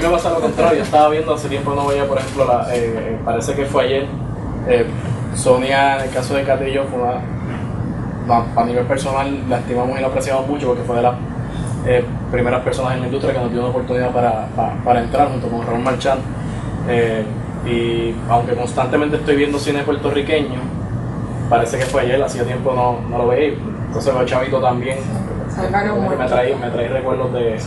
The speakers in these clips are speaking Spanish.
me pasa lo contrario. Estaba viendo, hace tiempo no veía, por ejemplo, parece que fue ayer, Sonia, en el caso de Katy y yo, fue a nivel personal, la estimamos y la apreciamos mucho porque fue de las primeras personas en la industria que nos dio una oportunidad para entrar junto con Raúl Marchand. Y aunque constantemente estoy viendo cine puertorriqueño, parece que fue ayer, hacía tiempo no lo veía. Entonces veo Chavito también, me trae recuerdos de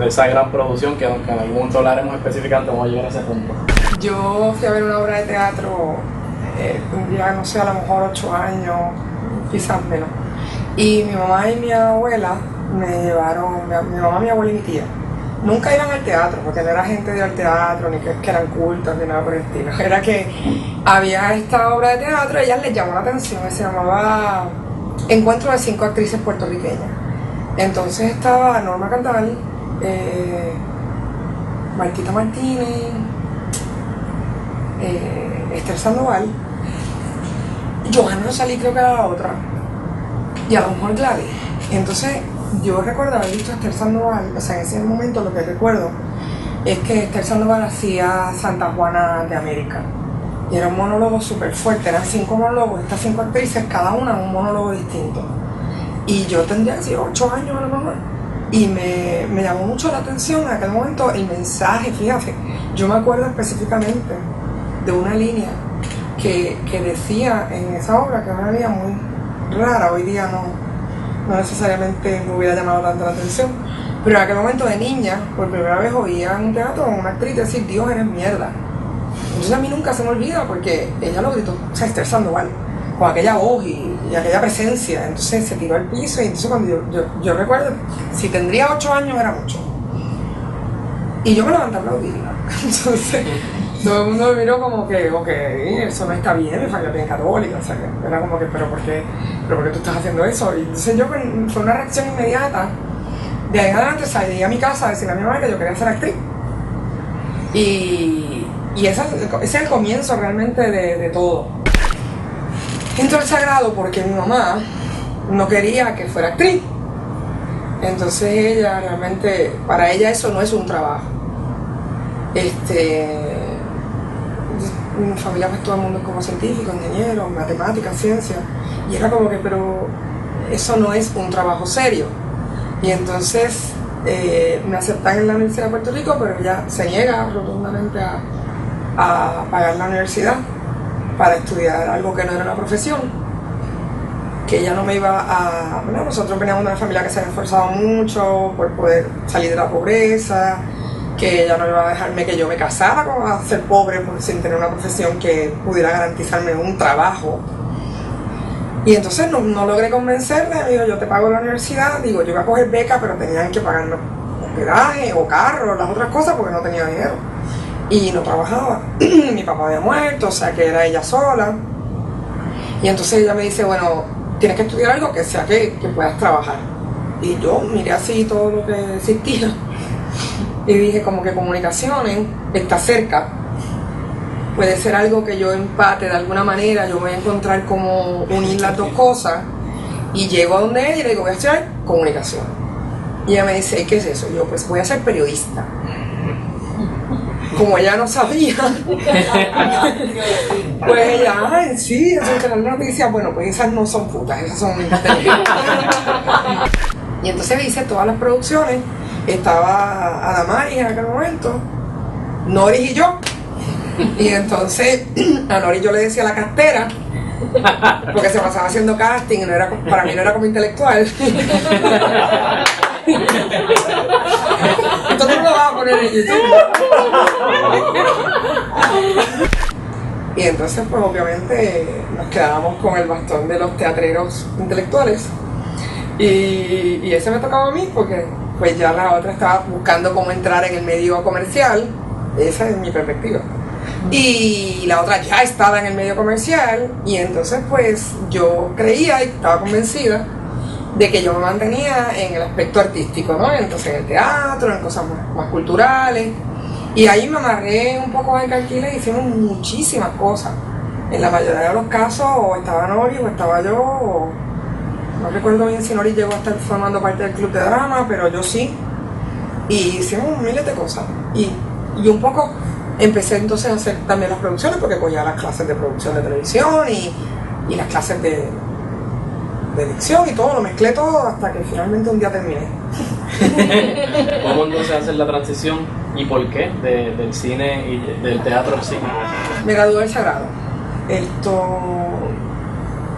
esa gran producción que en algún momento hablaremos específicamente, vamos a llegar a ese punto. Yo fui a ver una obra de teatro, tendría, no sé, a lo mejor 8 años, quizás menos. Y mi mamá y mi abuela me llevaron, mi mamá, mi abuela y mi tía. Nunca iban al teatro, porque no era gente de ir al teatro, ni que eran cultos, ni nada por el estilo. Era que había esta obra de teatro, a ellas les llamó la atención, se llamaba Encuentro de 5 actrices puertorriqueñas. Entonces estaba Norma Cantal, Marquita Martínez, Esther Sandoval, Johanna Rosalí creo que era la otra, y a lo mejor Gladys. Entonces yo recuerdo haber visto a Esther Sandoval, o sea, en ese momento lo que recuerdo es que Esther Sandoval hacía Santa Juana de América. Y era un monólogo súper fuerte, eran 5 monólogos, estas 5 actrices, cada una un monólogo distinto. Y yo tendría así 8 años a lo mejor. Y me llamó mucho la atención en aquel momento el mensaje, fíjate. Yo me acuerdo específicamente de una línea que decía en esa obra, que es una línea muy rara, hoy día no necesariamente me hubiera llamado tanto la atención, pero en aquel momento de niña, por primera vez oía en un teatro a una actriz decir: Dios, eres mierda. Entonces a mí nunca se me olvida porque ella lo gritó, o sea, Esther Sandoval, con aquella voz y aquella presencia. Entonces se tiró al piso y entonces cuando yo recuerdo, si tendría 8 años era mucho. Y yo me levanté a aplaudirla. Entonces todo el mundo me miró como que, ok, eso no está bien, mi familia es bien católica, o sea, que era como que, ¿pero por qué tú estás haciendo eso? Y entonces yo, fue una reacción inmediata. De ahí en adelante salí a mi casa a decirle a mi mamá que yo quería ser actriz. Y ese es el comienzo realmente de todo. Entro al sagrado porque mi mamá no quería que fuera actriz. Entonces ella realmente, para ella eso no es un trabajo. Mi familia pues todo el mundo es como científico, ingeniero, matemáticas, ciencia. Y era como que, pero eso no es un trabajo serio. Y entonces me aceptan en la Universidad de Puerto Rico, pero ella se niega rotundamente a pagar la universidad para estudiar algo que no era una profesión, que ella no me iba a... Bueno, nosotros veníamos de una familia que se había esforzado mucho por poder salir de la pobreza, que ella no iba a dejarme que yo me casara con ser pobre sin tener una profesión que pudiera garantizarme un trabajo. Y entonces no logré convencerle, digo, yo te pago la universidad, digo, yo iba a coger beca, pero tenían que pagarme hospedaje o carro, las otras cosas, porque no tenía dinero. Y no trabajaba. Mi papá había muerto, o sea que era ella sola. Y entonces ella me dice, bueno, tienes que estudiar algo que sea que puedas trabajar. Y yo miré así todo lo que existía y dije como que comunicaciones está cerca. Puede ser algo que yo empate de alguna manera, yo voy a encontrar cómo unir las dos cosas. Y llego a donde ella y le digo, voy a estudiar comunicación. Y ella me dice, ¿qué es eso? Y yo, pues voy a ser periodista. Como ella no sabía, pues ella, ay, sí, eso es la noticia. Bueno, pues esas no son putas, esas son inteligentes. Y entonces hice todas las producciones. Estaba Adamaris en aquel momento, Noris y yo. Y entonces a Noris yo le decía la castera, porque se pasaba haciendo casting, y para mí no era como intelectual. Entonces no lo vas a poner en YouTube. Y entonces pues obviamente nos quedábamos con el bastón de los teatreros intelectuales. Y ese me tocaba a mí porque pues ya la otra estaba buscando cómo entrar en el medio comercial. Esa es mi perspectiva. Y la otra ya estaba en el medio comercial y entonces pues yo creía y estaba convencida de que yo me mantenía en el aspecto artístico, ¿no? Entonces en el teatro, en cosas más culturales. Y ahí me amarré un poco en Calquiles y hicimos muchísimas cosas. En la mayoría de los casos o estaba Nori o estaba yo, o no recuerdo bien si Nori llegó a estar formando parte del club de drama, pero yo sí. Y hicimos miles de cosas. y un poco empecé entonces a hacer también las producciones, porque cogía las clases de producción de televisión y las clases de dicción y todo, lo mezclé todo hasta que finalmente un día terminé. ¿Cómo entonces hacer la transición y por qué del cine y del teatro al cine? Me gradué del Sagrado.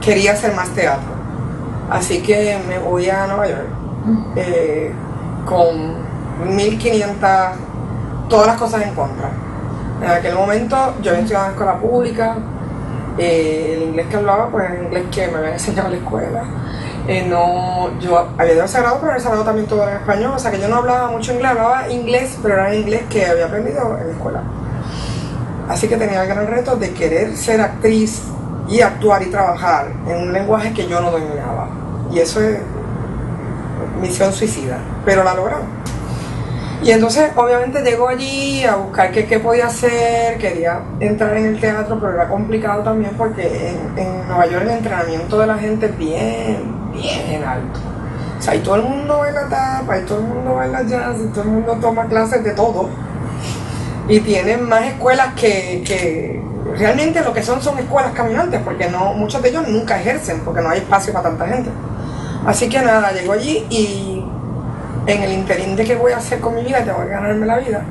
Quería hacer más teatro, así que me voy a Nueva York con 1500, todas las cosas en contra. En aquel momento yo había estudiado en escuela pública, el inglés que hablaba pues era el inglés que me habían enseñado en la escuela. Yo había ido al Sagrado, pero en el Sagrado también todo era en español, o sea que yo no hablaba mucho inglés, hablaba inglés, pero era inglés que había aprendido en la escuela. Así que tenía el gran reto de querer ser actriz y actuar y trabajar en un lenguaje que yo no dominaba. Y eso es misión suicida, pero la logramos. Y entonces obviamente llego allí a buscar qué podía hacer, quería entrar en el teatro, pero era complicado también porque en Nueva York el entrenamiento de la gente es bien alto. O sea, y todo el mundo baila tapa, y todo el mundo baila jazz, y todo el mundo toma clases de todo. Y tienen más escuelas que realmente lo que son escuelas caminantes, porque muchos de ellos nunca ejercen, porque no hay espacio para tanta gente. Así que nada, llego allí y en el interín de qué voy a hacer con mi vida, tengo que ganarme la vida,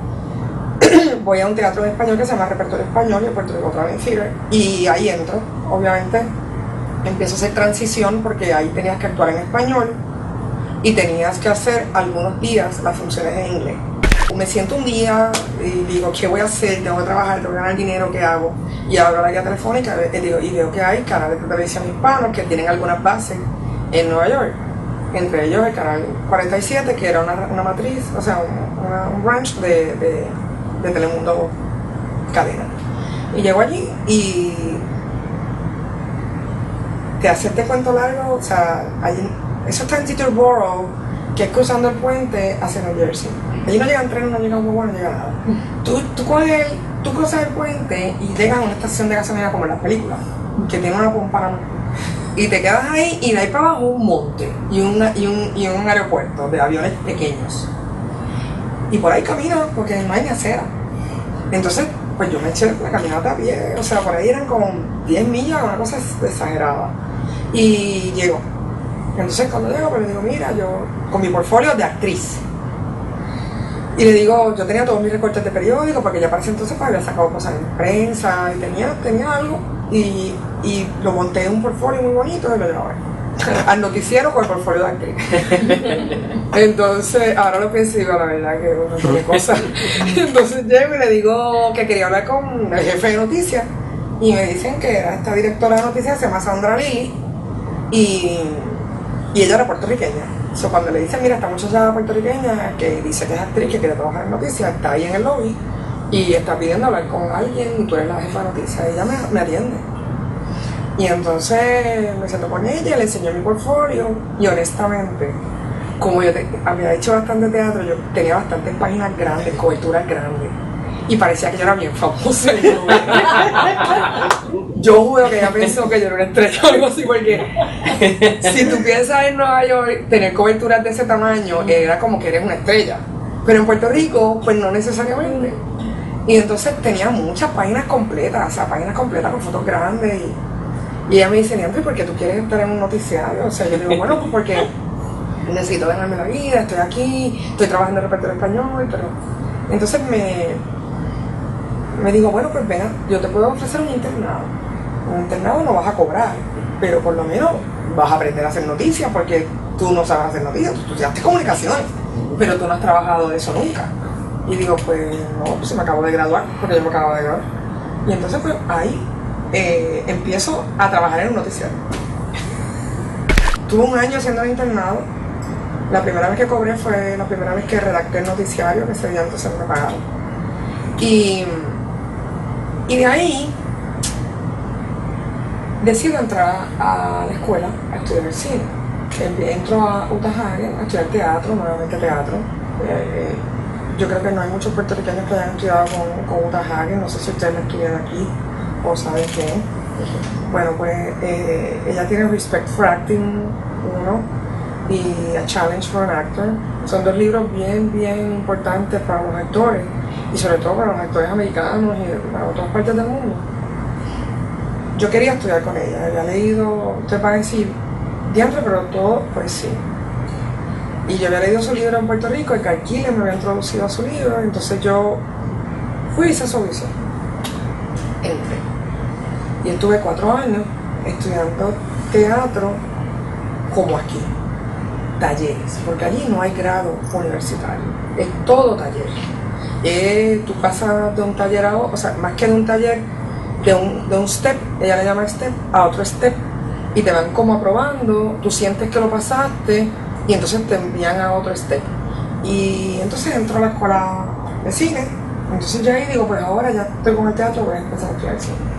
voy a un teatro en español que se llama Repertorio Español y Puerto Rico Traveling Theater, y ahí entro, obviamente empiezo a hacer transición porque ahí tenías que actuar en español y tenías que hacer algunos días las funciones en inglés. Me siento un día y digo, ¿qué voy a hacer? Tengo que trabajar, tengo que ganar dinero, ¿qué hago? Y abro la guía telefónica y veo que hay canales de televisión hispanos que tienen algunas bases en Nueva York. Entre ellos el canal 47, que era una matriz, o sea, un branch de Telemundo Cadena. Y llego allí y te hacerte cuento largo, o sea, eso está en Teterboro, que es cruzando el puente hacia New Jersey. Allí no llegan trenes, no llega un huevo, no llega nada. Tú cruzas el puente y llegas a una estación de gasolina como en las películas, que tiene una pompa. Y te quedas ahí y de ahí para abajo un monte y un aeropuerto de aviones pequeños. Y por ahí camino porque no hay ni acera. Entonces, pues yo me eché la caminata a pie, o sea, por ahí eran como 10 millas, una cosa exagerada. Y llego. Entonces cuando llego, pues le digo, mira, yo con mi portfolio de actriz. Y le digo, yo tenía todos mis recortes de periódico, porque ya para ese entonces pues, había sacado cosas en prensa y tenía algo. Y lo monté en un portfolio muy bonito y lo llevaba al noticiero con el portfolio de actriz. Entonces, ahora lo pienso y digo, la verdad que no tiene cosas. Entonces llego y le digo que quería hablar con el jefe de noticias. Y me dicen que era esta directora de noticias, se llama Sandra Lili. Y ella era puertorriqueña. So, cuando le dicen, mira, esta muchacha puertorriqueña que dice que es actriz, que quiere trabajar en noticias, está ahí en el lobby y está pidiendo hablar con alguien y tú eres la jefa de noticias, ella me atiende. Y entonces me siento con ella, le enseñé mi portfolio y honestamente, como yo había hecho bastante teatro, yo tenía bastantes páginas grandes, coberturas grandes. Y parecía que yo era bien famosa. Yo juro que ella pensó que yo era una estrella o algo así, porque si tú piensas en Nueva York, tener coberturas de ese tamaño era como que eres una estrella. Pero en Puerto Rico, pues no necesariamente. Y entonces tenía muchas páginas completas, o sea, páginas completas con fotos grandes. Y ella me dice, Neandri, ¿por qué tú quieres estar en un noticiario? O sea, yo digo, bueno, pues porque necesito ganarme la vida, estoy aquí, estoy trabajando en Repertorio Español, pero... Entonces me dijo, bueno, pues venga, yo te puedo ofrecer un internado. Un internado no vas a cobrar, pero por lo menos vas a aprender a hacer noticias, porque tú no sabes hacer noticias, tú estudiaste comunicaciones, pero tú no has trabajado de eso nunca. Y digo, pues no, pues me acabo de graduar, porque yo me acabo de graduar. Y entonces pues ahí empiezo a trabajar en un noticiario. Tuve un año haciendo el internado. La primera vez que cobré fue la primera vez que redacté el noticiario, que ese día entonces me pagaron. Y de ahí decido entrar a la escuela a estudiar el cine. Entro a Utah Hagen a estudiar teatro, nuevamente teatro. Yo creo que no hay muchos puertorriqueños que hayan estudiado con Utah Hagen, no sé si ustedes lo estudian aquí o saben qué. Bueno, pues ella tiene Respect for Acting 1 y A Challenge for an Actor. Son dos libros bien importantes para los actores. y sobre todo para los actores americanos y para otras partes del mundo. Yo quería estudiar con ella, había leído, usted va a decir, diantre, pero todo, pues sí. Y yo había leído su libro en Puerto Rico, el que Alquile me había introducido a su libro, entonces yo fui y hice su audición. Entré. Y estuve 4 años estudiando teatro como aquí, talleres, porque allí no hay grado universitario, es todo taller. Tú pasas de un taller a otro, o sea, más que de un taller, de un step, ella le llama step, a otro step, y te van como aprobando, tú sientes que lo pasaste, y entonces te envían a otro step. Y entonces entro a la escuela de cine, entonces yo ahí digo, pues ahora ya estoy con el teatro, voy a empezar a estudiar cine.